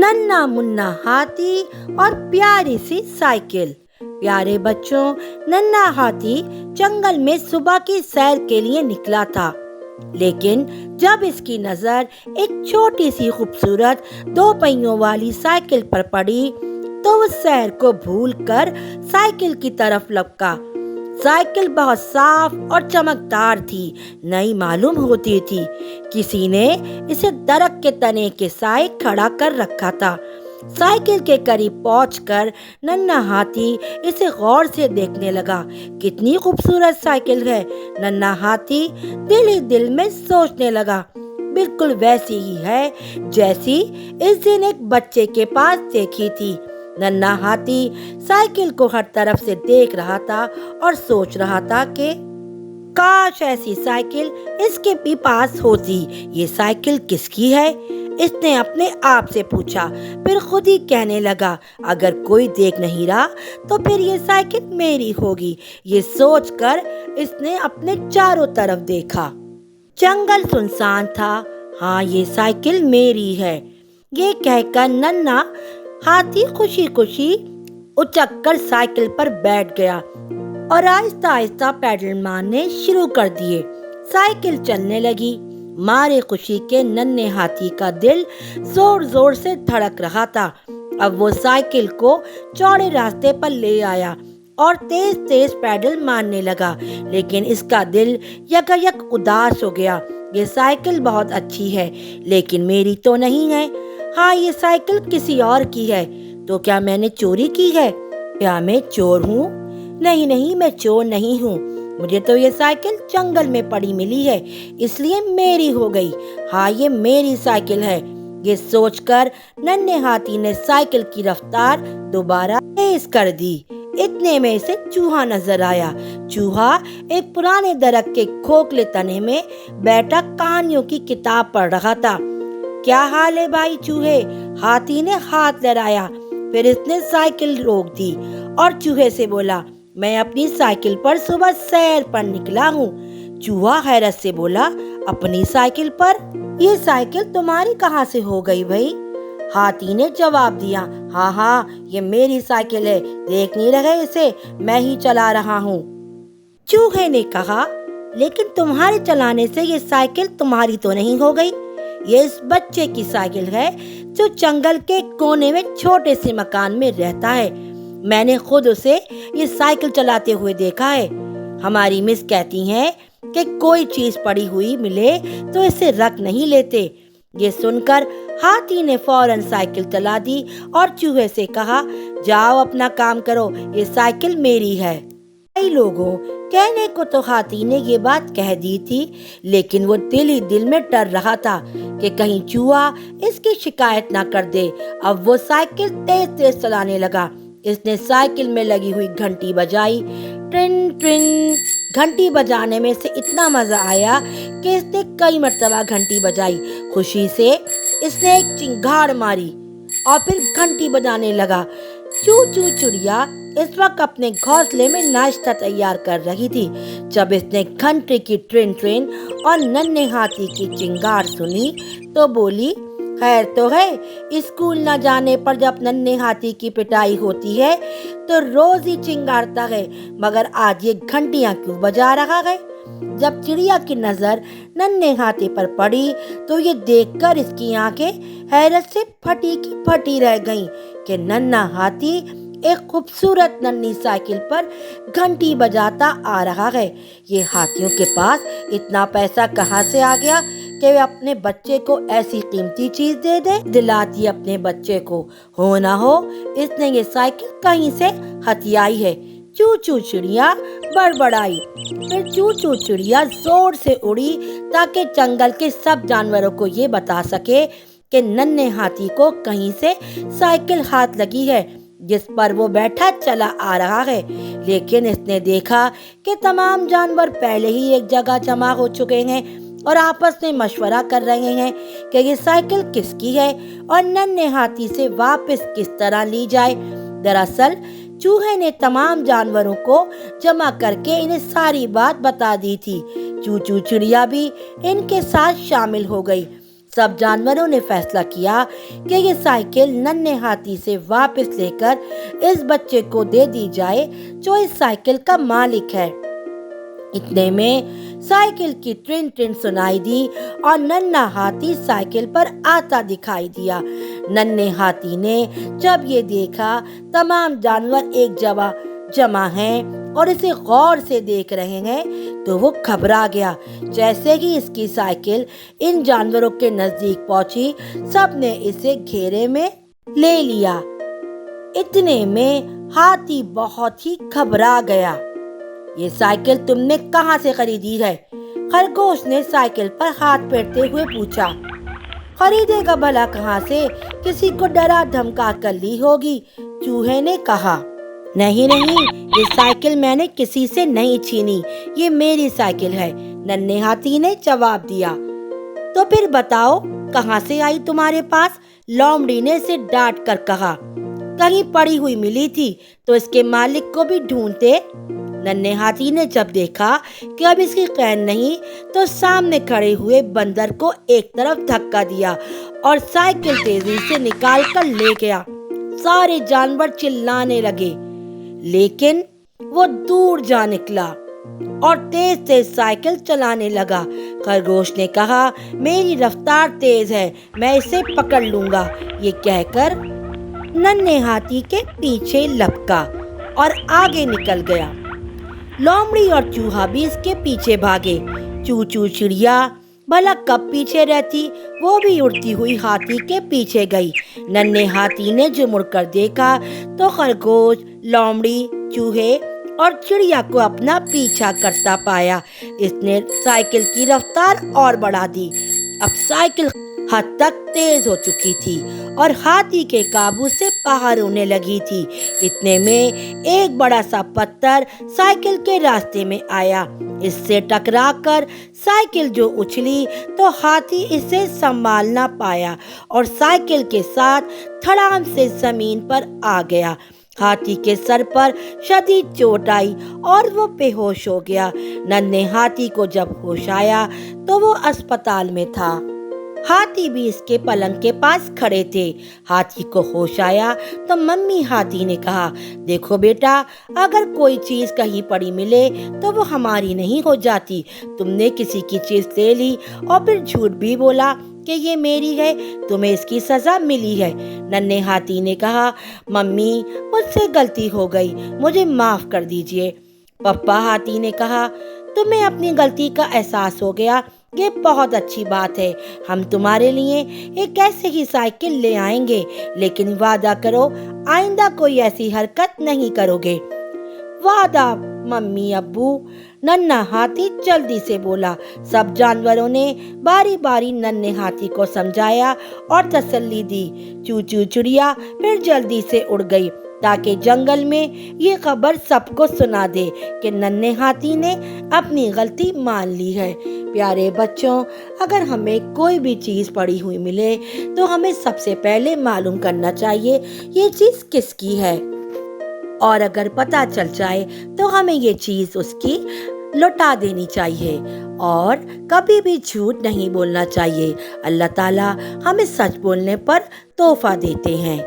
नन्ना मुन्ना हाथी और प्यारी सी साइकिल। प्यारे बच्चों, नन्ना हाथी जंगल में सुबह की सैर के लिए निकला था। लेकिन जब इसकी नजर एक छोटी सी खूबसूरत दो पहियों वाली साइकिल पर पड़ी तो उस सैर को भूलकर साइकिल की तरफ लपका। साइकिल बहुत साफ और चमकदार थी, नई मालूम होती थी। किसी ने इसे दरख्त के तने के साए खड़ा कर रखा था। साइकिल के करीब पहुंचकर नन्हा हाथी इसे गौर से देखने लगा। कितनी खूबसूरत साइकिल है, नन्हा हाथी दिल ही दिल में सोचने लगा। बिल्कुल वैसी ही है जैसी इस दिन एक बच्चे के पास देखी थी। नन्हा हाथी साइकिल को हर तरफ से देख रहा था और सोच रहा था कि काश ऐसी साइकिल इसके भी पास होती। ये साइकिल किसकी है? इसने अपने आप से पूछा। फिर खुद ही कहने लगा, अगर कोई देख नहीं रहा तो फिर ये साइकिल मेरी होगी। ये सोचकर इसने अपने चारों तरफ देखा। जंगल सुनसान था। हाँ, ये साइकिल मेरी है, ये कहकर नन्हा हाथी खुशी खुशी उचक कर साइकिल पर बैठ गया और आहिस्ता आहिस्ता पैडल मारने शुरू कर दिए। साइकिल चलने लगी। मारे खुशी के नन्हे हाथी का दिल जोर जोर से धड़क रहा था। अब वो साइकिल को चौड़े रास्ते पर ले आया और तेज तेज पैडल मारने लगा। लेकिन इसका दिल यकायक उदास हो गया। ये साइकिल बहुत अच्छी है, लेकिन मेरी तो नहीं है। हाँ, ये साइकिल किसी और की है। तो क्या मैंने चोरी की है? क्या मैं चोर हूँ? नहीं नहीं, मैं चोर नहीं हूँ। मुझे तो ये साइकिल जंगल में पड़ी मिली है, इसलिए मेरी हो गई। हाँ, ये मेरी साइकिल है। ये सोचकर नन्हे हाथी ने साइकिल की रफ्तार दोबारा तेज कर दी। इतने में इसे चूहा नजर आया। चूहा एक पुराने दरख्त के खोखले तने में बैठा कहानियों की किताब पढ़ रहा था। क्या हाल है भाई चूहे? हाथी ने हाथ लहराया। फिर इसने साइकिल रोक दी और चूहे से बोला, मैं अपनी साइकिल पर सुबह सैर पर निकला हूँ। चूहा हैरत से बोला, अपनी साइकिल पर? ये साइकिल तुम्हारी कहाँ से हो गई भाई? हाथी ने जवाब दिया, हाँ हाँ, ये मेरी साइकिल है, देख नहीं रहे इसे, मैं ही चला रहा हूँ। चूहे ने कहा, लेकिन तुम्हारे चलाने से ये साइकिल तुम्हारी तो नहीं हो गई। ये इस बच्चे की साइकिल है जो जंगल के कोने में छोटे से मकान में रहता है। मैंने खुद उसे ये साइकिल चलाते हुए देखा है। हमारी मिस कहती हैं कि कोई चीज पड़ी हुई मिले तो इसे रख नहीं लेते। ये सुनकर हाथी ने फौरन साइकिल चला दी और चूहे से कहा, जाओ अपना काम करो, ये साइकिल मेरी है। कई लोगों कहने को तो हाथी ने ये बात कह दी थी, लेकिन वो दिल ही दिल में डर रहा था कि कहीं चूहा इसकी शिकायत ना कर दे। अब वो साइकिल तेज तेज चलाने लगा। इसने साइकिल में लगी हुई घंटी बजाई। ट्रिन ट्रिन। घंटी बजाने में से इतना मजा आया कि इसने कई मर्तबा घंटी बजाई। खुशी से इसने एक चिंगाड़ मारी और फिर घंटी बजाने लगा। चू चू चिड़िया इस वक्त अपने घोंसले में नाश्ता तैयार कर रही थी। जब इसने घंटी की ट्रिन ट्रिन और नन्हे हाथी की चिंगाड़ सुनी तो बोली, खैर तो है, स्कूल न जाने पर जब नन्हे हाथी की पिटाई होती है तो रोज ही चिंगारता है, मगर आज ये घंटियां क्यों बजा रहा है? जब चिड़िया की नजर नन्हे हाथी पर पड़ी तो ये देखकर इसकी आंखें हैरत से फटी की फटी रह गईं कि नन्हा हाथी एक खूबसूरत नन्ही साइकिल पर घंटी बजाता आ रहा है। ये हाथियों के पास इतना पैसा कहाँ से आ गया कि वे अपने बच्चे को ऐसी कीमती चीज दे दे? दिलाती अपने बच्चे को। हो ना हो इसने ये साइकिल कहीं से हथियाई है। चू चू चिड़िया बड़बड़ाई। फिर चू चू चिड़िया जोर से उड़ी ताकि जंगल के सब जानवरों को ये बता सके कि नन्हे हाथी को कहीं से साइकिल हाथ लगी है जिस पर वो बैठा चला आ रहा है। लेकिन इसने देखा कि तमाम जानवर पहले ही एक जगह जमा हो चुके हैं और आपस में मशवरा कर रहे हैं कि ये साइकिल किसकी है और नन्हे हाथी से वापस किस तरह ली जाए। दरअसल चूहे ने तमाम जानवरों को जमा करके इन्हें सारी बात बता दी थी। चू चू चिड़िया भी इनके साथ शामिल हो गई। सब जानवरों ने फैसला किया कि ये साइकिल नन्हे हाथी से वापस लेकर इस बच्चे को दे दी जाए जो इस साइकिल का मालिक है। इतने में साइकिल की ट्रिन ट्रिन सुनाई दी और नन्हा हाथी साइकिल पर आता दिखाई दिया। नन्हे हाथी ने जब ये देखा तमाम जानवर एक जगह जमा हैं और इसे गौर से देख रहे हैं तो वो घबरा गया। जैसे ही इसकी साइकिल इन जानवरों के नजदीक पहुंची, सबने इसे घेरे में ले लिया। इतने में हाथी बहुत ही घबरा गया। ये साइकिल तुमने कहाँ से खरीदी है? खरगोश ने साइकिल पर हाथ फेरते हुए पूछा। खरीदेगा भला कहाँ से, किसी को डरा धमका कर ली होगी, चूहे ने कहा। नहीं नहीं, ये साइकिल मैंने किसी से नहीं छीनी, ये मेरी साइकिल है, नन्हे हाथी ने जवाब दिया। तो फिर बताओ कहाँ से आई तुम्हारे पास? लोमड़ी ने इसे डांट कर कहा। कहीं पड़ी हुई मिली थी तो इसके मालिक को भी ढूंढते। नन्हे हाथी ने जब देखा कि अब इसकी खैर नहीं तो सामने खड़े हुए बंदर को एक तरफ धक्का दिया और साइकिल तेजी से निकाल कर ले गया। सारे जानवर चिल्लाने लगे, लेकिन वो दूर जा निकला और तेज तेज साइकिल चलाने लगा। खरगोश ने कहा, मेरी रफ्तार तेज है, मैं इसे पकड़ लूंगा। ये कहकर नन्हे हाथी के पीछे लपका और आगे निकल गया। लोमड़ी और चूहा भी इसके पीछे भागे। चू चू चिड़िया भला कब पीछे रहती, वो भी उड़ती हुई हाथी के पीछे गई। नन्हे हाथी ने जो मुड़कर देखा तो खरगोश, लोमड़ी, चूहे और चिड़िया को अपना पीछा करता पाया। इसने साइकिल की रफ्तार और बढ़ा दी। अब साइकिल हद तक तेज हो चुकी थी और हाथी के काबू से बाहर होने लगी थी। इतने में एक बड़ा सा पत्थर साइकिल के रास्ते में आया। इससे टकराकर साइकिल जो उछली तो हाथी इसे संभाल ना पाया और साइकिल के साथ धड़ाम से जमीन पर आ गया। हाथी के सर पर शदीद चोट आई और वो बेहोश हो गया। नन्हे हाथी को जब होश आया तो वो अस्पताल में था। हाथी भी इसके पलंग के पास खड़े थे। हाथी को होश आया तो मम्मी हाथी ने कहा, देखो बेटा, अगर कोई चीज कहीं पड़ी मिले तो वो हमारी नहीं हो जाती। तुमने किसी की चीज ले ली और फिर झूठ भी बोला कि ये मेरी है, तुम्हें इसकी सजा मिली है। नन्हे हाथी ने कहा, मम्मी मुझसे गलती हो गई, मुझे माफ कर दीजिए। पप्पा हाथी ने कहा, तुम्हें अपनी गलती का एहसास हो गया, ये बहुत अच्छी बात है। हम तुम्हारे लिए एक ऐसे ही साइकिल ले आएंगे, लेकिन वादा करो आइंदा कोई ऐसी हरकत नहीं करोगे। वादा मम्मी अब्बू, नन्हा हाथी जल्दी से बोला। सब जानवरों ने बारी बारी नन्हे हाथी को समझाया और तसल्ली दी। चू चू चिड़िया फिर जल्दी से उड़ गई ताकि जंगल में ये खबर सबको सुना दे कि नन्हे हाथी ने अपनी गलती मान ली है। प्यारे बच्चों, अगर हमें कोई भी चीज़ पड़ी हुई मिले तो हमें सबसे पहले मालूम करना चाहिए ये चीज़ किसकी है, और अगर पता चल जाए तो हमें ये चीज़ उसकी लौटा देनी चाहिए और कभी भी झूठ नहीं बोलना चाहिए। अल्लाह ताला हमें सच बोलने पर तोहफा देते हैं।